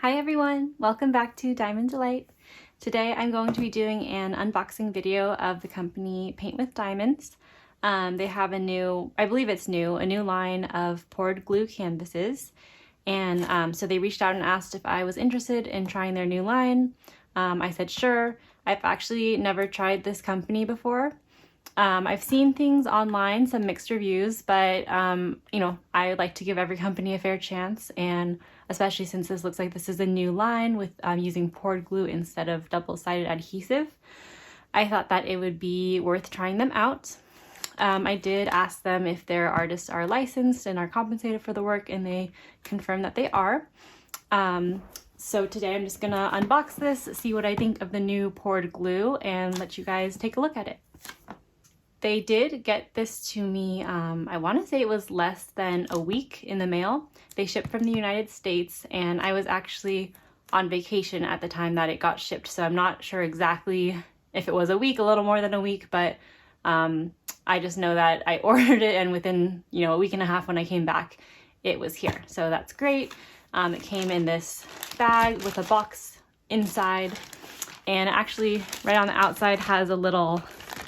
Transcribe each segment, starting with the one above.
Hi everyone, welcome back to Diamond Delight. Today I'm going to be doing an unboxing video of the company Paint with Diamonds. They have a new, I believe it's new, a new line of poured glue canvases. And so they reached out and asked if I was interested in trying their new line. I said sure. I've actually never tried this company before. I've seen things online, some mixed reviews, but you know, I like to give every company a fair chance, and especially since this looks like this is a new line with using poured glue instead of double-sided adhesive, I thought that it would be worth trying them out. I did ask them if their artists are licensed and are compensated for the work, and they confirmed that they are. So today I'm just gonna unbox this, see what I think of the new poured glue, and let you guys take a look at it. They did get this to me, I want to say it was less than a week in the mail. They shipped from the United States, and I was actually on vacation at the time that it got shipped, so I'm not sure exactly if it was a week, a little more than a week, but I just know that I ordered it, and within, you know, a week and a half when I came back, it was here. So that's great. It came in this bag with a box inside, and actually right on the outside has a little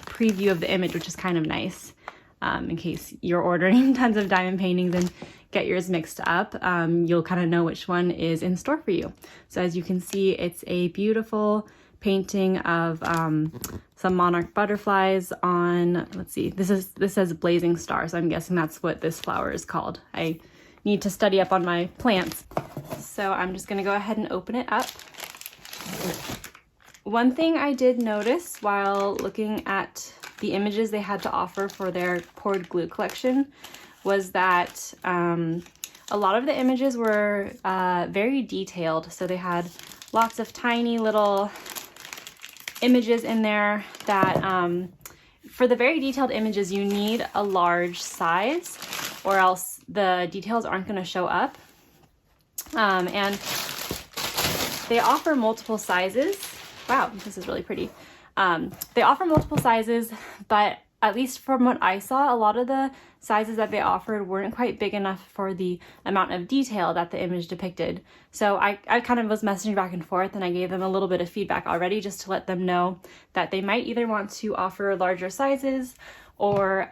preview of the image, which is kind of nice, in case you're ordering tons of diamond paintings and get yours mixed up. You'll kind of know which one is in store for you. So as you can see, it's a beautiful painting of some monarch butterflies on, let's see, this says Blazing Star, so I'm guessing that's what this flower is called. I need to study up on my plants. So I'm just gonna go ahead and open it up. One thing I did notice while looking at the images they had to offer for their poured glue collection was that a lot of the images were very detailed. So they had lots of tiny little images in there that for the very detailed images you need a large size or else the details aren't going to show up. And they offer multiple sizes. Wow, this is really pretty. They offer multiple sizes, but at least from what I saw, a lot of the sizes that they offered weren't quite big enough for the amount of detail that the image depicted. So I kind of was messaging back and forth, and I gave them a little bit of feedback already just to let them know that they might either want to offer larger sizes or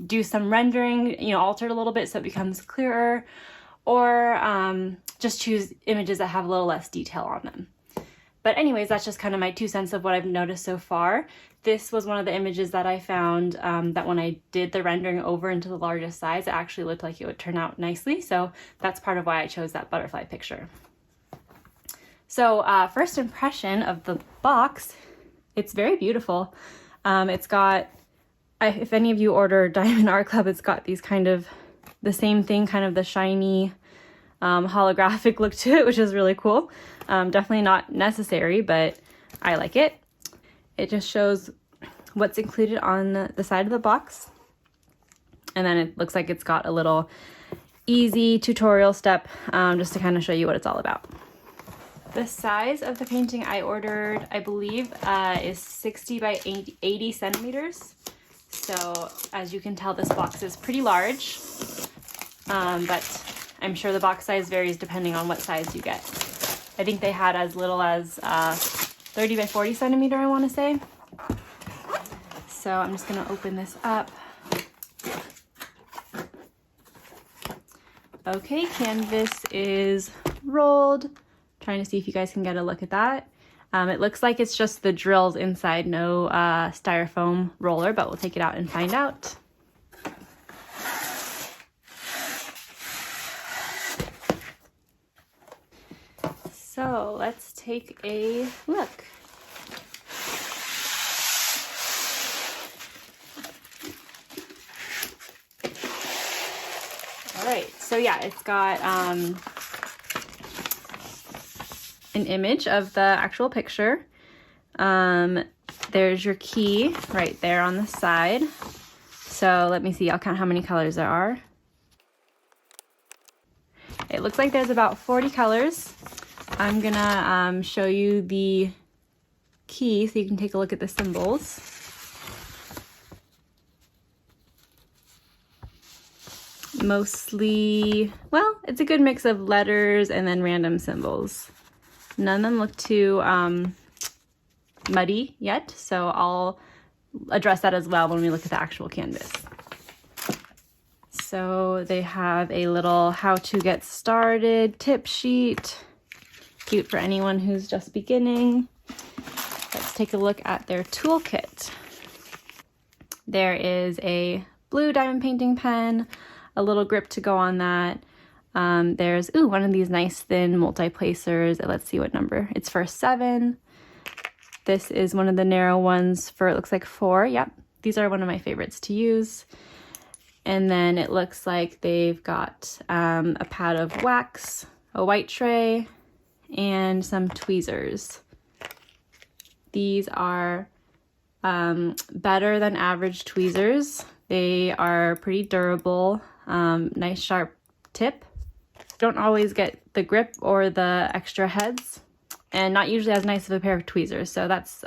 do some rendering, you know, alter it a little bit so it becomes clearer, or just choose images that have a little less detail on them. But anyways, that's just kind of my 2 cents of what I've noticed so far. This was one of the images that I found that when I did the rendering over into the largest size, it actually looked like it would turn out nicely. So that's part of why I chose that butterfly picture. So first impression of the box, it's very beautiful. It's got, if any of you order Diamond Art Club, it's got these kind of the same thing, kind of the shiny holographic look to it, which is really cool. Definitely not necessary, but I like it. It just shows what's included on the side of the box. And then it looks like it's got a little easy tutorial step just to kind of show you what it's all about. The size of the painting I ordered, I believe, is 60 by 80 centimeters. So as you can tell, this box is pretty large, but I'm sure the box size varies depending on what size you get. I think they had as little as 30 by 40 centimeter, I want to say. So I'm just going to open this up. Okay, canvas is rolled. Trying to see if you guys can get a look at that. It looks like it's just the drills inside, no styrofoam roller, but we'll take it out and find out. So let's take a look. All right, so yeah, it's got an image of the actual picture. There's your key right there on the side. So let me see, I'll count how many colors there are. It looks like there's about 40 colors. I'm gonna show you the key so you can take a look at the symbols. mostly, well, it's a good mix of letters and then random symbols. None of them look too muddy yet, so I'll address that as well when we look at the actual canvas. So they have a little how to get started tip sheet. Cute for anyone who's just beginning. Let's take a look at their toolkit. There is a blue diamond painting pen, a little grip to go on that. There's, ooh, one of these nice thin multi-placers. Let's see what number. It's for 7. This is one of the narrow ones for, it looks like 4. Yep, these are one of my favorites to use. And then it looks like they've got a pad of wax, a white tray, and some tweezers. These are better than average tweezers. They are pretty durable, nice sharp tip. Don't always get the grip or the extra heads, and not usually as nice of a pair of tweezers. So that's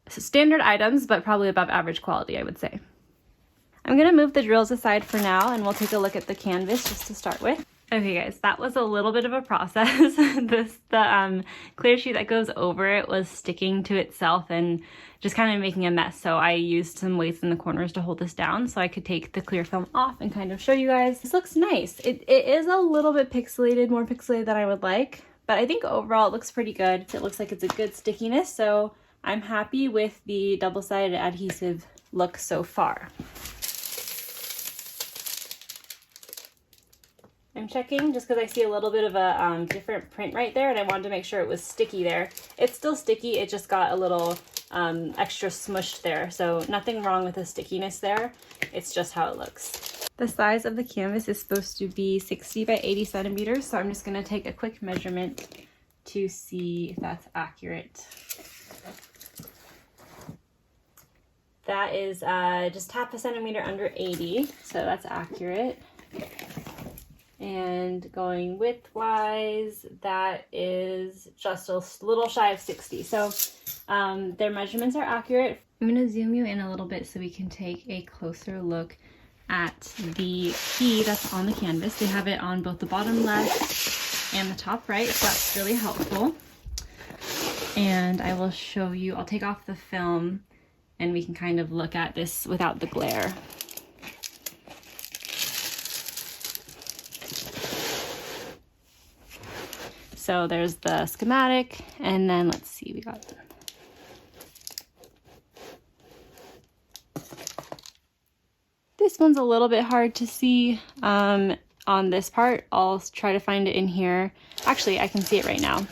standard items, but probably above average quality, I would say. I'm gonna move the drills aside for now, and we'll take a look at the canvas just to start with. Okay guys, that was a little bit of a process. The clear sheet that goes over it was sticking to itself and just kind of making a mess. So I used some weights in the corners to hold this down so I could take the clear film off and kind of show you guys. This looks nice. It is a little bit pixelated, more pixelated than I would like, but I think overall it looks pretty good. It looks like it's a good stickiness, so I'm happy with the double-sided adhesive look so far. I'm checking just because I see a little bit of a different print right there, and I wanted to make sure it was sticky there. It's still sticky, it just got a little extra smushed there, so nothing wrong with the stickiness there. It's just how it looks. The size of the canvas is supposed to be 60 by 80 centimeters, so I'm just going to take a quick measurement to see if that's accurate. That is just half a centimeter under 80, so that's accurate. And going width-wise, that is just a little shy of 60. So their measurements are accurate. I'm going to zoom you in a little bit so we can take a closer look at the key that's on the canvas. They have it on both the bottom left and the top right, so that's really helpful. And I will show you, I'll take off the film and we can kind of look at this without the glare. So there's the schematic, and then let's see, we got this one's a little bit hard to see on this part. I'll try to find it in here. Actually, I can see it right now.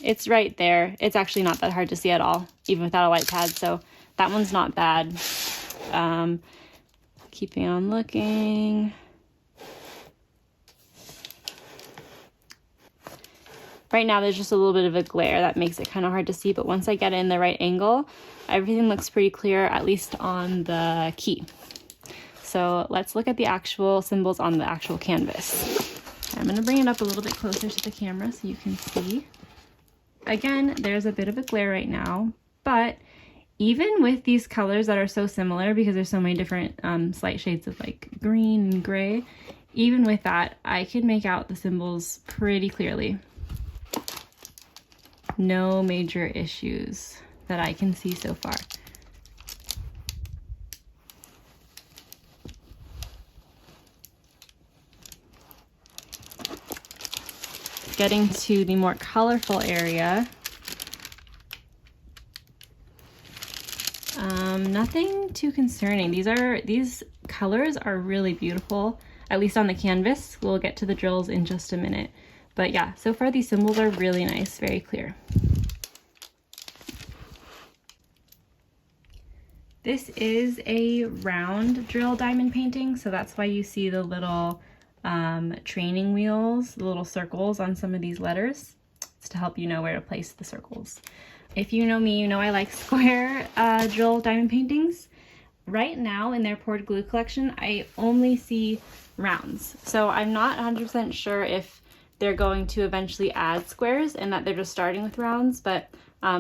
It's right there. It's actually not that hard to see at all, even without a white pad, so that one's not bad. Keeping on looking. Right now there's just a little bit of a glare that makes it kind of hard to see, but once I get it in the right angle, everything looks pretty clear, at least on the key. So let's look at the actual symbols on the actual canvas. I'm going to bring it up a little bit closer to the camera so you can see. Again, there's a bit of a glare right now, but even with these colors that are so similar, because there's so many different slight shades of like green and gray, even with that, I could make out the symbols pretty clearly. No major issues that I can see so far. Getting to the more colorful area, nothing too concerning. These colors are really beautiful, at least on the canvas. We'll get to the drills in just a minute. But yeah, so far these symbols are really nice, very clear. This is a round drill diamond painting, so that's why you see the little training wheels, the little circles on some of these letters. It's to help you know where to place the circles. If you know me, you know I like square drill diamond paintings. Right now in their poured glue collection, I only see rounds. So I'm not 100% sure if they're going to eventually add squares and that they're just starting with rounds, but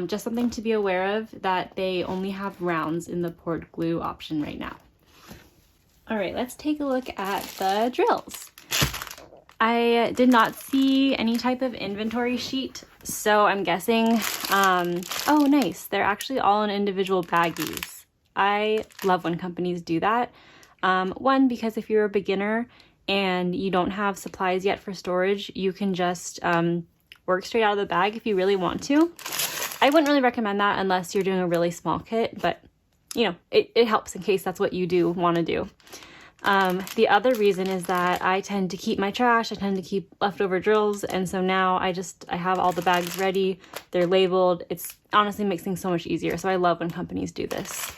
Just something to be aware of, that they only have rounds in the poured glue option right now. All right, let's take a look at the drills. I did not see any type of inventory sheet, so I'm guessing, oh nice, they're actually all in individual baggies. I love when companies do that. One, because if you're a beginner and you don't have supplies yet for storage, you can just work straight out of the bag if you really want to. I wouldn't really recommend that unless you're doing a really small kit, but you know, it helps in case that's what you do want to do. The other reason is that I tend to keep my trash, I tend to keep leftover drills, and so now I have all the bags ready, they're labeled. It's honestly makes things so much easier, so I love when companies do this.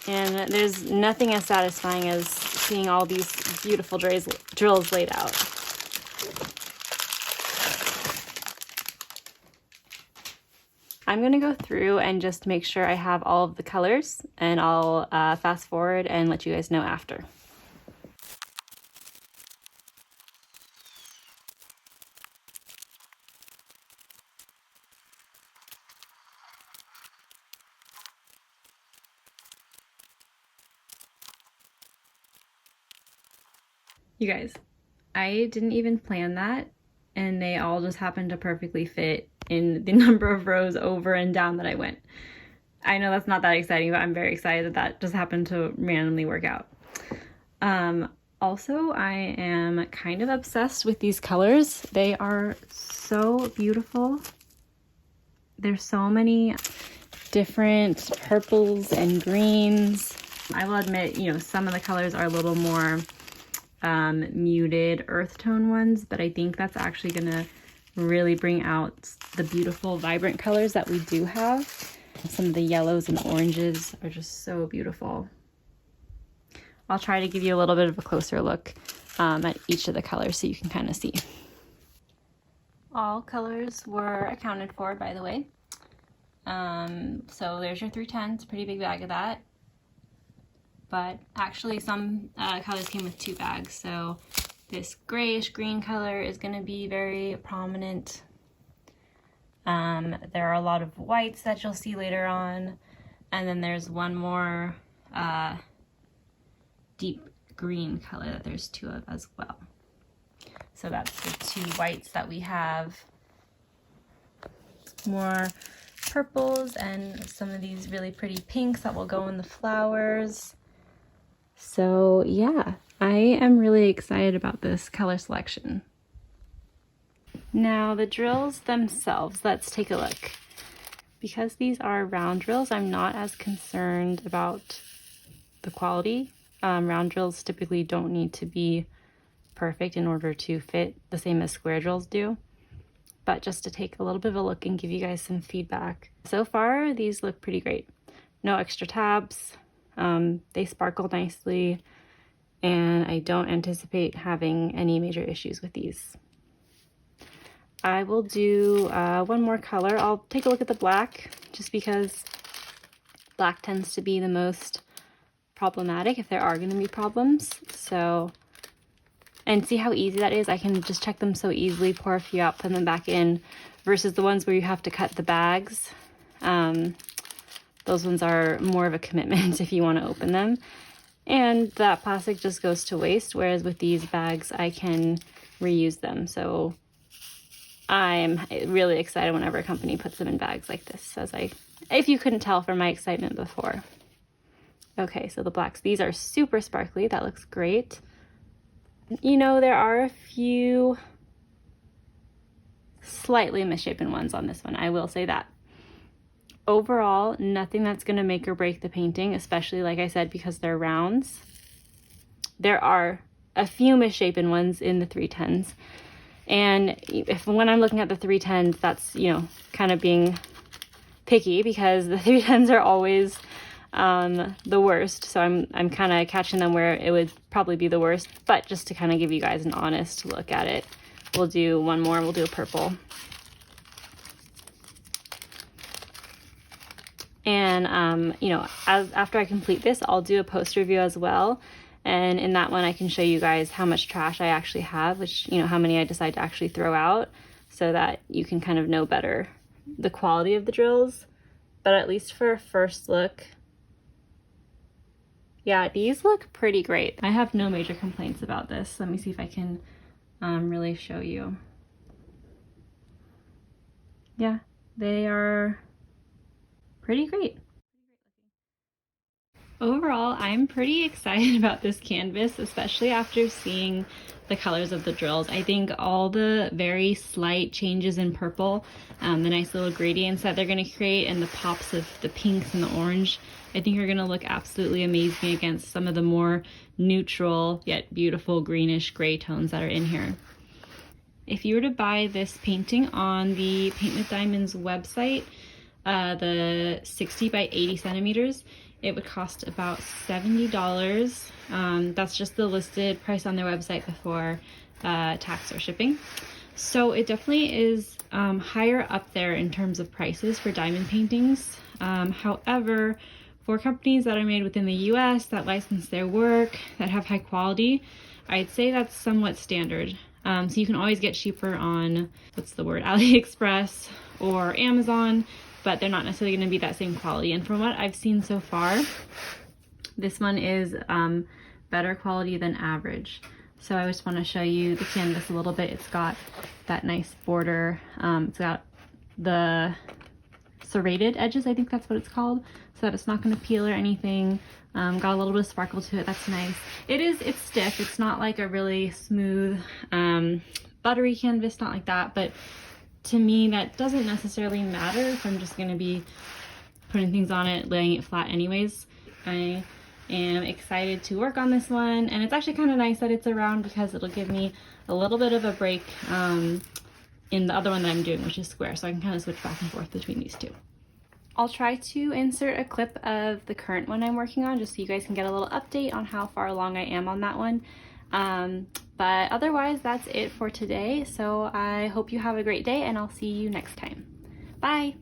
And there's nothing as satisfying as seeing all these beautiful drills laid out. I'm gonna go through and just make sure I have all of the colors, and I'll fast forward and let you guys know after. You guys, I didn't even plan that, and they all just happened to perfectly fit in the number of rows over and down that I went. I know that's not that exciting, but I'm very excited that that just happened to randomly work out. Also, I am kind of obsessed with these colors. They are so beautiful. There's so many different purples and greens. I will admit, you know, some of the colors are a little more muted earth tone ones, but I think that's actually gonna really bring out the beautiful vibrant colors that we do have. Some of the yellows and oranges are just so beautiful. I'll try to give you a little bit of a closer look at each of the colors so you can kind of see. All colors were accounted for, by the way. So there's your 310s, pretty big bag of that. But actually some colors came with 2 bags, so this grayish green color is going to be very prominent. There are a lot of whites that you'll see later on, and then there's one more deep green color that there's 2 of as well. So that's the 2 whites that we have. More purples and some of these really pretty pinks that will go in the flowers. So yeah, I am really excited about this color selection. Now the drills themselves, let's take a look. Because these are round drills, I'm not as concerned about the quality. Round drills typically don't need to be perfect in order to fit the same as square drills do. But just to take a little bit of a look and give you guys some feedback. So far, these look pretty great. No extra tabs. They sparkle nicely, and I don't anticipate having any major issues with these. I will do one more color. I'll take a look at the black, just because black tends to be the most problematic if there are going to be problems. So, and see how easy that is. I can just check them so easily, pour a few out, put them back in, versus the ones where you have to cut the bags. Those ones are more of a commitment if you want to open them. And that plastic just goes to waste, whereas with these bags, I can reuse them. So I'm really excited whenever a company puts them in bags like this, if you couldn't tell from my excitement before. Okay, so the blacks, these are super sparkly. That looks great. You know, there are a few slightly misshapen ones on this one, I will say that. Overall, nothing that's going to make or break the painting, especially, like I said, because they're rounds. There are a few misshapen ones in the 310s. And when I'm looking at the 310s, that's, you know, kind of being picky, because the 310s are always the worst. So I'm kind of catching them where it would probably be the worst. But just to kind of give you guys an honest look at it, we'll do one more. We'll do a purple. And, you know, after I complete this, I'll do a post review as well. And in that one, I can show you guys how much trash I actually have, which, you know, how many I decide to actually throw out, so that you can kind of know better the quality of the drills. But at least for a first look, yeah, these look pretty great. I have no major complaints about this. Let me see if I can really show you. Yeah, they are pretty great. Overall, I'm pretty excited about this canvas, especially after seeing the colors of the drills. I think all the very slight changes in purple, the nice little gradients that they're going to create, and the pops of the pinks and the orange, I think are going to look absolutely amazing against some of the more neutral yet beautiful greenish gray tones that are in here. If you were to buy this painting on the Paint with Diamonds website, the 60 by 80 centimeters, it would cost about $70. That's just the listed price on their website before tax or shipping. So it definitely is higher up there in terms of prices for diamond paintings. However, for companies that are made within the US, that license their work, that have high quality, I'd say that's somewhat standard. So you can always get cheaper on, AliExpress or Amazon, but they're not necessarily going to be that same quality. And from what I've seen so far, this one is better quality than average. So I just want to show you the canvas a little bit. It's got that nice border. It's got the serrated edges, I think that's what it's called, so that it's not going to peel or anything. Got a little bit of sparkle to it. That's nice. It's stiff. It's not like a really smooth, buttery canvas, not like that, but to me, that doesn't necessarily matter if I'm just going to be putting things on it, laying it flat anyways. I am excited to work on this one, and it's actually kind of nice that it's around because it'll give me a little bit of a break in the other one that I'm doing, which is square, so I can kind of switch back and forth between these two. I'll try to insert a clip of the current one I'm working on just so you guys can get a little update on how far along I am on that one. But otherwise, that's it for today. So I hope you have a great day, and I'll see you next time. Bye!